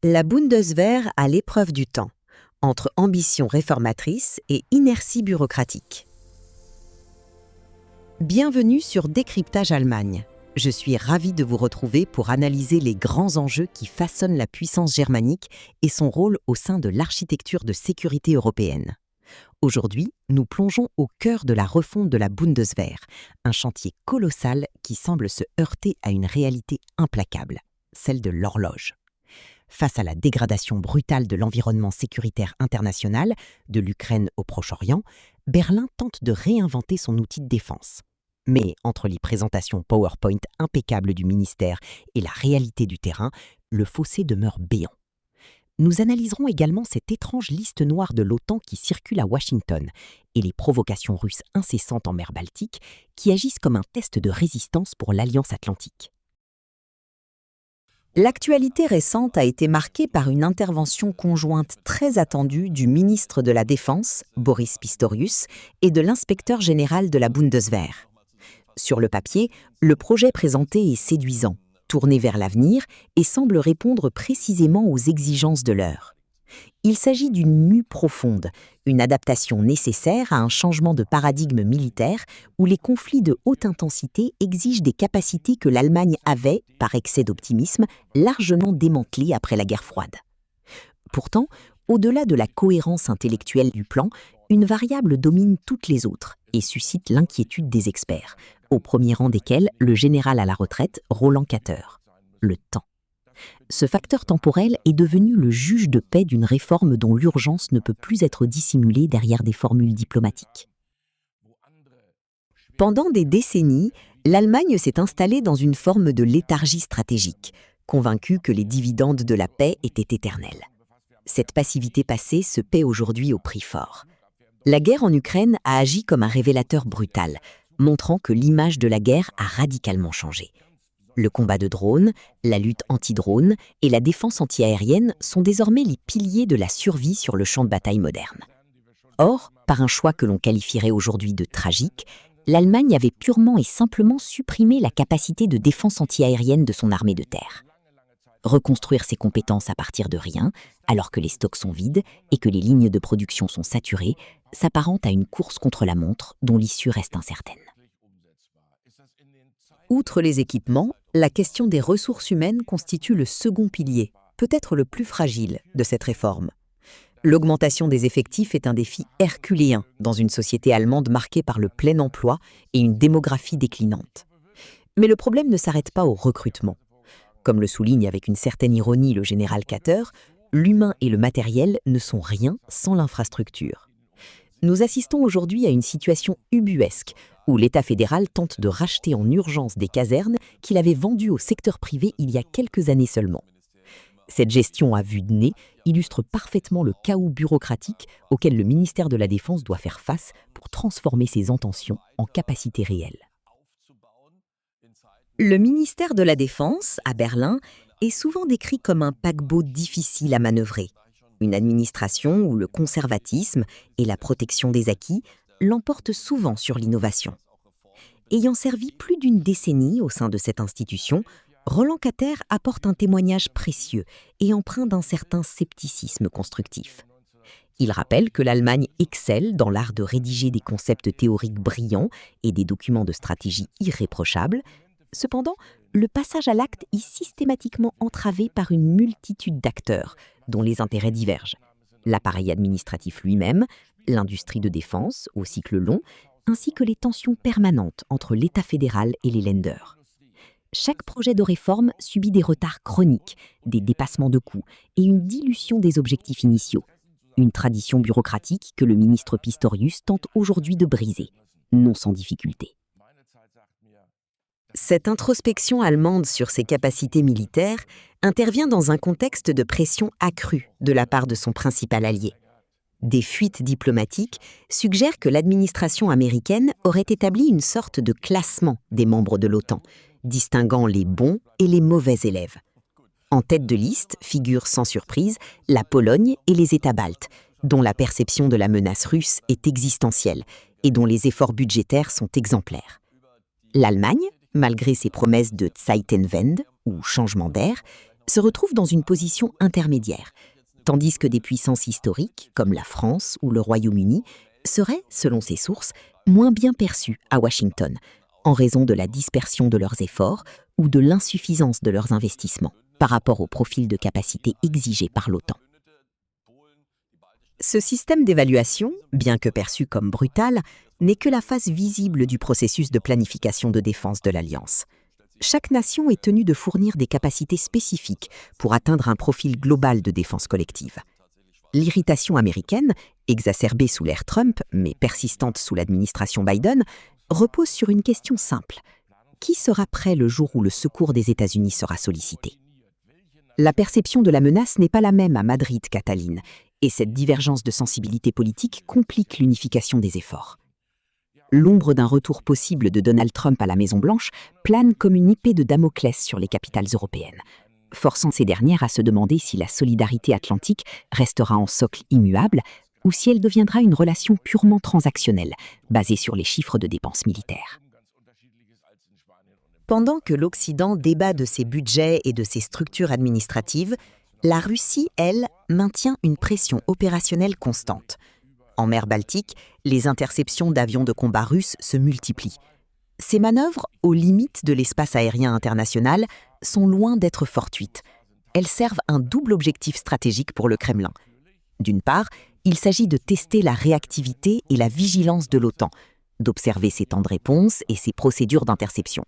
La Bundeswehr à l'épreuve du temps, entre ambition réformatrice et inertie bureaucratique. Bienvenue sur Décryptage Allemagne. Je suis ravie de vous retrouver pour analyser les grands enjeux qui façonnent la puissance germanique et son rôle au sein de l'architecture de sécurité européenne. Aujourd'hui, nous plongeons au cœur de la refonte de la Bundeswehr, un chantier colossal qui semble se heurter à une réalité implacable, celle de l'horloge. Face à la dégradation brutale de l'environnement sécuritaire international, de l'Ukraine au Proche-Orient, Berlin tente de réinventer son outil de défense. Mais entre les présentations PowerPoint impeccables du ministère et la réalité du terrain, le fossé demeure béant. Nous analyserons également cette étrange liste noire de l'OTAN qui circule à Washington et les provocations russes incessantes en mer Baltique qui agissent comme un test de résistance pour l'Alliance Atlantique. L'actualité récente a été marquée par une intervention conjointe très attendue du ministre de la Défense, Boris Pistorius, et de l'inspecteur général de la Bundeswehr. Sur le papier, le projet présenté est séduisant, tourné vers l'avenir et semble répondre précisément aux exigences de l'heure. Il s'agit d'une mue profonde, une adaptation nécessaire à un changement de paradigme militaire où les conflits de haute intensité exigent des capacités que l'Allemagne avait, par excès d'optimisme, largement démantelées après la guerre froide. Pourtant, au-delà de la cohérence intellectuelle du plan, une variable domine toutes les autres et suscite l'inquiétude des experts, au premier rang desquels le général à la retraite Roland Katter, le temps. Ce facteur temporel est devenu le juge de paix d'une réforme dont l'urgence ne peut plus être dissimulée derrière des formules diplomatiques. Pendant des décennies, l'Allemagne s'est installée dans une forme de léthargie stratégique, convaincue que les dividendes de la paix étaient éternels. Cette passivité passée se paie aujourd'hui au prix fort. La guerre en Ukraine a agi comme un révélateur brutal, montrant que l'image de la guerre a radicalement changé. Le combat de drones, la lutte anti-drone et la défense antiaérienne sont désormais les piliers de la survie sur le champ de bataille moderne. Or, par un choix que l'on qualifierait aujourd'hui de tragique, l'Allemagne avait purement et simplement supprimé la capacité de défense antiaérienne de son armée de terre. Reconstruire ses compétences à partir de rien, alors que les stocks sont vides et que les lignes de production sont saturées, s'apparente à une course contre la montre dont l'issue reste incertaine. Outre les équipements, la question des ressources humaines constitue le second pilier, peut-être le plus fragile, de cette réforme. L'augmentation des effectifs est un défi herculéen dans une société allemande marquée par le plein emploi et une démographie déclinante. Mais le problème ne s'arrête pas au recrutement. Comme le souligne avec une certaine ironie le général Katter, l'humain et le matériel ne sont rien sans l'infrastructure. Nous assistons aujourd'hui à une situation ubuesque où l'État fédéral tente de racheter en urgence des casernes qu'il avait vendues au secteur privé il y a quelques années seulement. Cette gestion à vue de nez illustre parfaitement le chaos bureaucratique auquel le ministère de la Défense doit faire face pour transformer ses intentions en capacités réelles. Le ministère de la Défense, à Berlin, est souvent décrit comme un paquebot difficile à manœuvrer. Une administration où le conservatisme et la protection des acquis l'emportent souvent sur l'innovation. Ayant servi plus d'une décennie au sein de cette institution, Roland Katter apporte un témoignage précieux et empreint d'un certain scepticisme constructif. Il rappelle que l'Allemagne excelle dans l'art de rédiger des concepts théoriques brillants et des documents de stratégie irréprochables. Cependant, le passage à l'acte est systématiquement entravé par une multitude d'acteurs dont les intérêts divergent. L'appareil administratif lui-même, l'industrie de défense au cycle long, ainsi que les tensions permanentes entre l'État fédéral et les Länder. Chaque projet de réforme subit des retards chroniques, des dépassements de coûts et une dilution des objectifs initiaux. Une tradition bureaucratique que le ministre Pistorius tente aujourd'hui de briser, non sans difficulté. Cette introspection allemande sur ses capacités militaires intervient dans un contexte de pression accrue de la part de son principal allié. Des fuites diplomatiques suggèrent que l'administration américaine aurait établi une sorte de classement des membres de l'OTAN, distinguant les bons et les mauvais élèves. En tête de liste figurent sans surprise la Pologne et les États baltes, dont la perception de la menace russe est existentielle et dont les efforts budgétaires sont exemplaires. L'Allemagne, malgré ses promesses de Zeitenwende, ou changement d'air, se retrouve dans une position intermédiaire, tandis que des puissances historiques, comme la France ou le Royaume-Uni, seraient, selon ces sources, moins bien perçues à Washington, en raison de la dispersion de leurs efforts ou de l'insuffisance de leurs investissements par rapport au profil de capacité exigé par l'OTAN. Ce système d'évaluation, bien que perçu comme brutal, n'est que la face visible du processus de planification de défense de l'Alliance. Chaque nation est tenue de fournir des capacités spécifiques pour atteindre un profil global de défense collective. L'irritation américaine, exacerbée sous l'ère Trump, mais persistante sous l'administration Biden, repose sur une question simple. Qui sera prêt le jour où le secours des États-Unis sera sollicité? La perception de la menace n'est pas la même à Madrid qu'à Tallinn, et cette divergence de sensibilité politique complique l'unification des efforts. L'ombre d'un retour possible de Donald Trump à la Maison-Blanche plane comme une épée de Damoclès sur les capitales européennes, forçant ces dernières à se demander si la solidarité atlantique restera en socle immuable ou si elle deviendra une relation purement transactionnelle, basée sur les chiffres de dépenses militaires. Pendant que l'Occident débat de ses budgets et de ses structures administratives, la Russie, elle, maintient une pression opérationnelle constante. En mer Baltique, les interceptions d'avions de combat russes se multiplient. Ces manœuvres, aux limites de l'espace aérien international, sont loin d'être fortuites. Elles servent un double objectif stratégique pour le Kremlin. D'une part, il s'agit de tester la réactivité et la vigilance de l'OTAN, d'observer ses temps de réponse et ses procédures d'interception.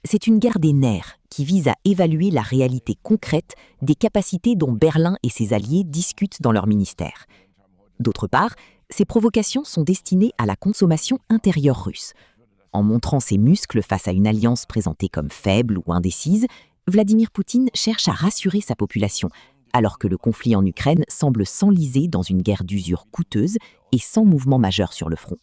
C'est une guerre des nerfs qui vise à évaluer la réalité concrète des capacités dont Berlin et ses alliés discutent dans leur ministère. D'autre part, ces provocations sont destinées à la consommation intérieure russe. En montrant ses muscles face à une alliance présentée comme faible ou indécise, Vladimir Poutine cherche à rassurer sa population, alors que le conflit en Ukraine semble s'enliser dans une guerre d'usure coûteuse et sans mouvement majeur sur le front.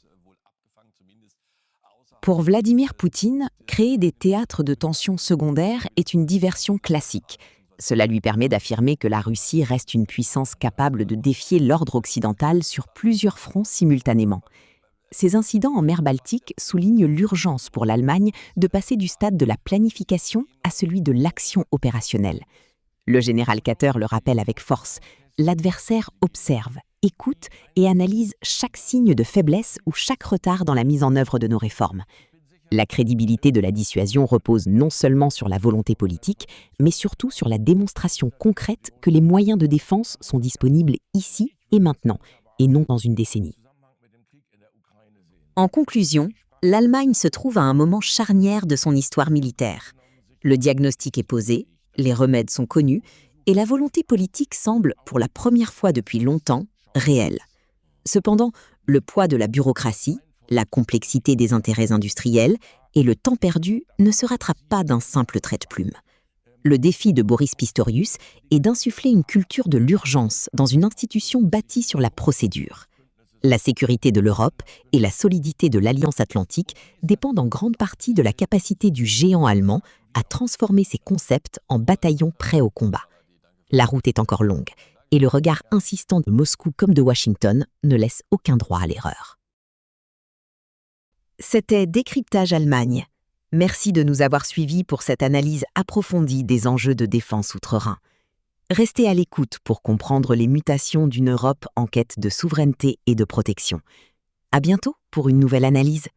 Pour Vladimir Poutine, créer des théâtres de tensions secondaires est une diversion classique. Cela lui permet d'affirmer que la Russie reste une puissance capable de défier l'ordre occidental sur plusieurs fronts simultanément. Ces incidents en mer Baltique soulignent l'urgence pour l'Allemagne de passer du stade de la planification à celui de l'action opérationnelle. Le général Katter le rappelle avec force, l'adversaire observe, écoute et analyse chaque signe de faiblesse ou chaque retard dans la mise en œuvre de nos réformes. La crédibilité de la dissuasion repose non seulement sur la volonté politique, mais surtout sur la démonstration concrète que les moyens de défense sont disponibles ici et maintenant, et non dans une décennie. En conclusion, l'Allemagne se trouve à un moment charnière de son histoire militaire. Le diagnostic est posé, les remèdes sont connus, et la volonté politique semble, pour la première fois depuis longtemps, réelle. Cependant, le poids de la bureaucratie, la complexité des intérêts industriels et le temps perdu ne se rattrapent pas d'un simple trait de plume. Le défi de Boris Pistorius est d'insuffler une culture de l'urgence dans une institution bâtie sur la procédure. La sécurité de l'Europe et la solidité de l'Alliance atlantique dépendent en grande partie de la capacité du géant allemand à transformer ses concepts en bataillons prêts au combat. La route est encore longue, et le regard insistant de Moscou comme de Washington ne laisse aucun droit à l'erreur. C'était Décryptage Allemagne. Merci de nous avoir suivis pour cette analyse approfondie des enjeux de défense outre-Rhin. Restez à l'écoute pour comprendre les mutations d'une Europe en quête de souveraineté et de protection. À bientôt pour une nouvelle analyse.